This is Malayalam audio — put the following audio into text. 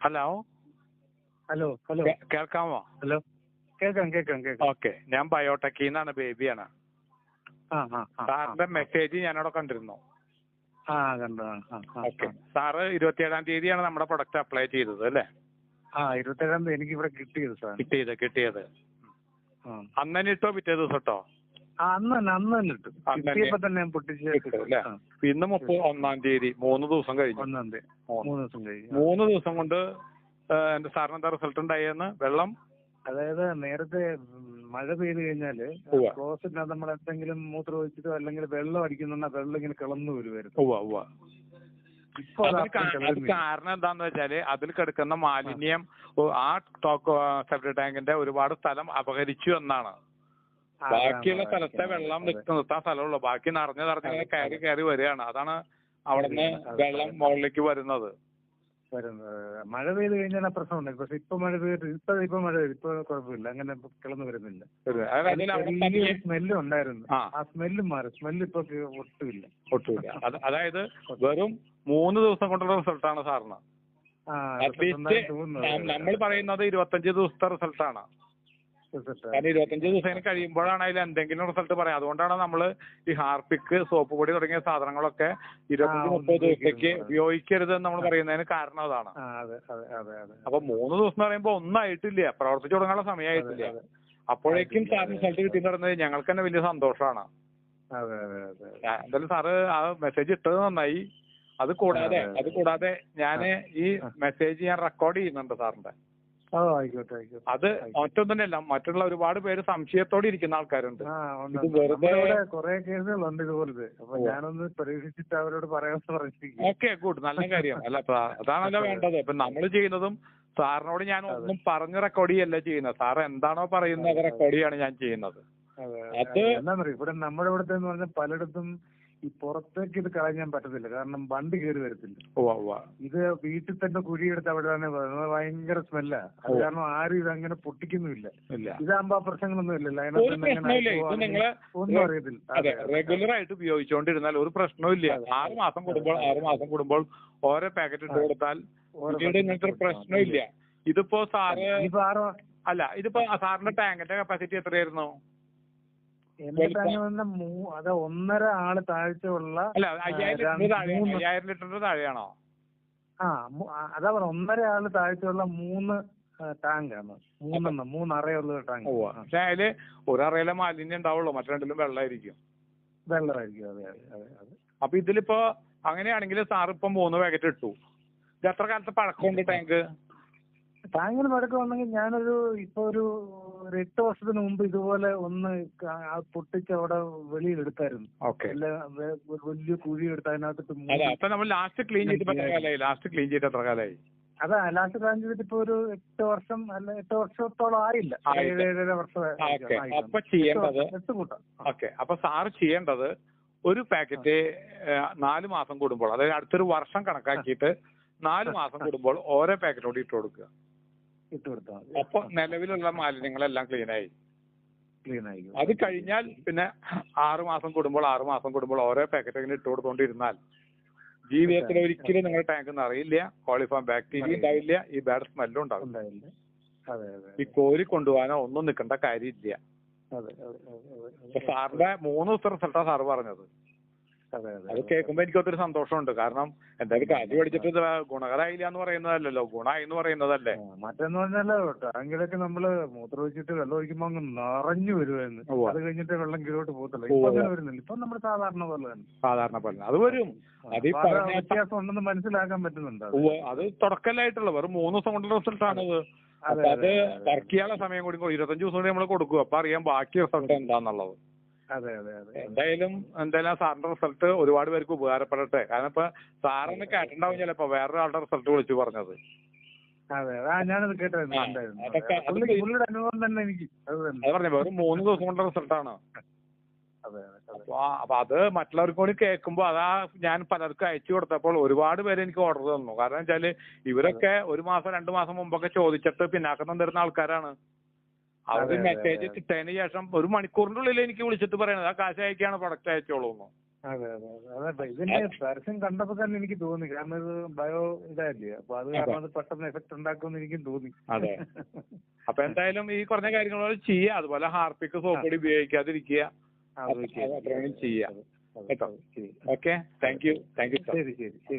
ഹലോ ഹലോ ഹലോ കേൾക്കാമോ? ഹലോ കേൾക്കാം കേൾക്കാം കേൾക്കാം. ഓക്കെ, ഞാൻ ബയോടെക്കിൽ നിന്നാണ്, ബേബിയാണ്. സാറിന്റെ മെസ്സേജ് ഞാനവിടെ കണ്ടിരുന്നു. കണ്ടു. ഓക്കെ, സാറ് 27-ാം തീയതിയാണ് നമ്മുടെ പ്രൊഡക്റ്റ് അപ്ലൈ ചെയ്തത് അല്ലേ? 27-ാം തീയതി എനിക്ക് ഇവിടെ കിട്ടിയത് സാർ. കിട്ടിയത് അന്ന് തന്നെ ഇട്ടോ പിറ്റേ ദിവസം ഇട്ടോ? അന്ന് തന്നെ ഇട്ടു. കിട്ടിയപ്പോ തന്നെ ഞാൻ പൊട്ടിച്ച് അല്ലേ? ഇന്ന് 31-ാം തീയതി, 3 ദിവസം കഴിഞ്ഞു. 1-ാം തീയതി 3 ദിവസം കഴിഞ്ഞു. 3 ദിവസം കൊണ്ട് എന്റെ സാറിന് എന്താ റിസൾട്ട് ഉണ്ടായെന്ന്? വെള്ളം, അതായത് നേരത്തെ മഴ പെയ്ത് കഴിഞ്ഞാല് ക്ലോസറ്റിനകത്ത് നമ്മൾ എന്തെങ്കിലും മൂത്രം ഒഴിച്ചിട്ടോ അല്ലെങ്കിൽ വെള്ളം അടിക്കുന്നുണ്ടെങ്കിൽ വെള്ളം ഇങ്ങനെ കിളന്നു വരുമായിരുന്നു. കാരണം എന്താന്ന് വെച്ചാല് അതിൽ കിടക്കുന്ന മാലിന്യം ആ സെപ്റ്റി ടാങ്കിന്റെ ഒരുപാട് സ്ഥലം അപഹരിച്ചു എന്നാണ്. ബാക്കിയുള്ള സ്ഥലത്തെ വെള്ളം നിർത്താൻ സ്ഥലമുള്ളൂ, ബാക്കി നിറഞ്ഞ് കയറി വരികയാണ്. അതാണ് അവിടുന്ന് വെള്ളം മുകളിലേക്ക് വരുന്നത്. മഴ പെയ്ത് കഴിഞ്ഞാൽ പ്രശ്നമുണ്ട്. പക്ഷെ ഇപ്പൊ മഴ പെയ്തിട്ട് ഇപ്പൊ കുഴപ്പമില്ല, അങ്ങനെ കിളന്നു വരുന്നില്ല. സ്മെല്ലും ഉണ്ടായിരുന്നു, ആ സ്മെല്ലും മാറി. സ്മെല്ല് ഇപ്പൊ ഒട്ടുമില്ല. അതായത് വെറും 3 ദിവസം കൊണ്ടുള്ള റിസൾട്ടാണ് സാറിന്. നമ്മൾ പറയുന്നത് 25 ദിവസത്തെ റിസൾട്ടാണ്. കാരണം 25 ദിവസം കഴിയുമ്പോഴാണ് അതിൽ എന്തെങ്കിലും റിസൾട്ട് പറയാം. അതുകൊണ്ടാണ് നമ്മൾ ഈ ഹാർപിക്ക്, സോപ്പ് പൊടി തുടങ്ങിയ സാധനങ്ങളൊക്കെ 25-30 ദിവസത്തേക്ക് ഉപയോഗിക്കരുതെന്ന് നമ്മൾ പറയുന്നതിന് കാരണം അതാണ്. അപ്പൊ 3 ദിവസം എന്ന് പറയുമ്പോൾ ഒന്നും ആയിട്ടില്ല, പ്രവർത്തിച്ചു തുടങ്ങാനുള്ള സമയമായിട്ടില്ല. അപ്പോഴേക്കും സാറിന് റിസൾട്ട് കിട്ടിയെന്ന് പറയുന്നത് ഞങ്ങൾക്ക് തന്നെ വലിയ സന്തോഷമാണ്. എന്തായാലും സാറ് ആ മെസ്സേജ് ഇട്ടത് നന്നായി. അത് കൂടാതെ ഞാന് ഈ മെസ്സേജ് ഞാൻ റെക്കോർഡ് ചെയ്യുന്നുണ്ട് സാറിന്റെ. അത് മറ്റൊന്നല്ല, മറ്റുള്ള ഒരുപാട് പേര് സംശയത്തോടെ ഇരിക്കുന്ന ആൾക്കാരുണ്ട്. കുറെ കേസുകളുണ്ട് ഇതുപോലത്തെ. അപ്പൊ ഞാനൊന്ന് പരീക്ഷിച്ചിട്ട് അവരോട് പറയാമെന്ന് പറഞ്ഞിരിക്കും. ഓക്കെ, ഗുഡ്, നല്ല കാര്യം. അല്ല, അതാണല്ലോ വേണ്ടത്. ഇപ്പൊ നമ്മൾ ചെയ്യുന്നതും സാറിനോട് ഞാൻ ഒന്നും പറഞ്ഞ് റെക്കോർഡ് ചെയ്യല്ല ചെയ്യുന്നത്. സാർ എന്താണോ പറയുന്നത് അത് റെക്കോർഡ് ചെയ്യാണ് ഞാൻ ചെയ്യുന്നത്. അത് എന്താ പറയുക, ഇവിടെ നമ്മുടെ ഇവിടുത്തെ എന്ന് പറഞ്ഞാൽ പലയിടത്തും ഈ പുറത്തേക്ക് ഇത് കളയാൻ പറ്റത്തില്ല, കാരണം വണ്ടി കയറി വരത്തില്ല. ഇത് വീട്ടിൽ തന്നെ കുഴിയെടുത്ത് അവിടെ തന്നെ ഭയങ്കര സ്മെല്ലാ. അത് കാരണം ആരും ഇതങ്ങനെ പൊട്ടിക്കുന്നുമില്ല. ഇതാകുമ്പോ പ്രശ്നങ്ങളൊന്നും ഇല്ലല്ലോ, ഒന്നും അറിയത്തില്ല. റെഗുലർ ആയിട്ട് ഉപയോഗിച്ചുകൊണ്ടിരുന്നാൽ ഒരു പ്രശ്നവും ഇല്ല. 6 മാസം കൂടുമ്പോൾ ഓരോ പാക്കറ്റ് ഇട്ട് കൊടുത്താൽ ഇങ്ങനത്തെ ഒരു പ്രശ്നമില്ല. ഇതിപ്പോ സാറ് ഇതിപ്പോ സാറിന്റെ ടാങ്കിന്റെ കപ്പാസിറ്റി എത്രയായിരുന്നു? എന്റെ ടാങ്ക് വന്ന 1.5 ആള് താഴ്ചയുള്ള 5000 ലിറ്ററിന്റെ താഴെയാണോ? അതാ പറഞ്ഞ 1.5 ആള് താഴ്ചയുള്ള 3 ടാങ്കാണ്. 3 അറയുള്ള ടാങ്ക്. പക്ഷെ അതില് ഒരറയിലെ മാലിന്യം ഉണ്ടാവുള്ളൂ, മറ്റു രണ്ടിലും വെള്ളമായിരിക്കും. അതെ. അപ്പൊ ഇതിലിപ്പോ അങ്ങനെയാണെങ്കിൽ സാറിപ്പം 3 പാക്കറ്റ് ഇട്ടു. ഇത് എത്ര കാലത്തെ പഴക്കമുണ്ട് ടാങ്ക്? ടാങ്കിന് പഴക്കം ഉണ്ടെങ്കിൽ ഞാനൊരു 8 വർഷത്തിന് മുമ്പ് ഇതുപോലെ ഒന്ന് പൊട്ടിച്ച് അവിടെ വെളിയിൽ എടുത്തായിരുന്നു. വലിയ കുഴി എടുത്ത് അതിനകത്ത് നമ്മൾ ലാസ്റ്റ് ക്ലീൻ ചെയ്തിട്ട് എത്ര കാലമായി? അതാ ലാസ്റ്റ് ക്ലീൻ ചെയ്തിട്ട് ഇപ്പൊ ഒരു 8 വർഷം 8 വർഷത്തോളം ആയില്ല, 7-7.5 വർഷമായി. അപ്പൊ സാറ് ചെയ്യേണ്ടത് ഒരു പാക്കറ്റ് 4 മാസം കൂടുമ്പോൾ, അതായത് അടുത്തൊരു വർഷം കണക്കാക്കിയിട്ട് 4 മാസം കൂടുമ്പോൾ ഓരോ പാക്കറ്റോട് ഇട്ട് കൊടുക്കുക. അപ്പൊ നിലവിലുള്ള മാലിന്യങ്ങളെല്ലാം ക്ലീനായി. അത് കഴിഞ്ഞാൽ പിന്നെ 6 മാസം കൂടുമ്പോൾ ഓരോ പാക്കറ്റ് ഇങ്ങനെ ഇട്ട് കൊടുത്തോണ്ടിരുന്നാൽ ജീവിതത്തിൽ ഒരിക്കലും നിങ്ങളുടെ ടാങ്ക് നിറയില്ല, കോളിഫോം ബാക്ടീരിയ ഉണ്ടാവില്ല, ഈ ബാഡ് സ്മെല്ലും ഉണ്ടാവില്ല. ഈ കോരി കൊണ്ടുപോകാനോ ഒന്നും നിൽക്കേണ്ട കാര്യമില്ല. സാറിന്റെ 3 ദിവസത്തെ റിസൾട്ടാണ് സാറ് പറഞ്ഞത്. അത് കേൾക്കുമ്പോ എനിക്ക് ഒത്തിരി സന്തോഷമുണ്ട്. കാരണം എന്തായാലും കാശ് പഠിച്ചിട്ട് ഗുണകരമായില്ല എന്ന് പറയുന്നതല്ലോ, ഗുണമായി എന്ന് പറയുന്നതല്ലേ. മറ്റെന്ന് പറഞ്ഞാല് ടാങ്കിലൊക്കെ നമ്മള് മൂത്രം ഒഴിച്ചിട്ട് വെള്ളം ഒഴിക്കുമ്പോ അങ്ങ് നിറഞ്ഞു വരുമായിരുന്നു. അത് കഴിഞ്ഞിട്ട് വെള്ളം കീഴോട്ട് പോകത്തില്ല. ഇപ്പൊ അങ്ങനെ വരുന്നില്ല. ഇപ്പൊ നമ്മുടെ സാധാരണ പോലെ അത് വരും. അത് വ്യത്യാസം ഉണ്ടെന്ന് മനസ്സിലാക്കാൻ പറ്റുന്നുണ്ട്. അത് തുടക്കലായിട്ടുള്ള വെറും 3 ദിവസം കൊണ്ടുള്ള റിസൾട്ടാണത്. അപ്പൊ അത് വർക്ക് ചെയ്യാനുള്ള സമയം കൂടി 25 ദിവസം കൂടി നമ്മൾ കൊടുക്കും. അപ്പൊ അറിയാം ബാക്കി റിസൾട്ട് എന്താന്നുള്ളത്. എന്തായാലും സാറിന്റെ റിസൾട്ട് ഒരുപാട് പേർക്ക് ഉപകാരപ്പെടട്ടെ. കാരണം ഇപ്പൊ സാറിന് കേട്ടിട്ടുണ്ടാവും ചിലപ്പോ വേറൊരാളുടെ റിസൾട്ട് വിളിച്ചു പറഞ്ഞത്. ഞാനത് കേട്ടായിരുന്നു. അത് പറഞ്ഞു വെറും 3 ദിവസം കൊണ്ടുള്ള റിസൾട്ടാണ്. അപ്പൊ അത് മറ്റുള്ളവർക്ക് കൂടി കേൾക്കുമ്പോ അതാ ഞാൻ പലർക്കും അയച്ചു കൊടുത്തപ്പോൾ ഒരുപാട് പേര് എനിക്ക് ഓർഡർ തന്നു. കാരണം വെച്ചാല് ഇവരൊക്കെ 1 മാസം 2 മാസം മുമ്പൊക്കെ ചോദിച്ചിട്ട് പിന്നാക്കം തരുന്ന ആൾക്കാരാണ്. അവര് മെസ്സേജ് കിട്ടിയതിന് ശേഷം 1 മണിക്കൂറിന്റെ ഉള്ളിൽ എനിക്ക് വിളിച്ചിട്ട് പറയണത് ആ കാശ് അയക്കാണ്, പ്രൊഡക്റ്റ് അയച്ചോളൂന്ന്. അതെ അതെ അതെ. അതെ ഇതിന്റെ പരസ്യം കണ്ടപ്പോ തന്നെ എനിക്ക് തോന്നി, കാരണം ഇത് ബയോ ഇതല്ലേ, അപ്പൊ അത് കാരണം അത് പെട്ടെന്ന് എഫക്ട് ഉണ്ടാക്കുമെന്ന് എനിക്കും തോന്നി. അതെ. അപ്പൊ എന്തായാലും ഈ പറഞ്ഞ കാര്യങ്ങൾ ചെയ്യുക. അതുപോലെ ഹാർപ്പിക്ക് സോപ്പ് പൊടി ഉപയോഗിക്കാതിരിക്കുക. ചെയ്യാം കേട്ടോ. Okay, thank you. ശരി ശരി.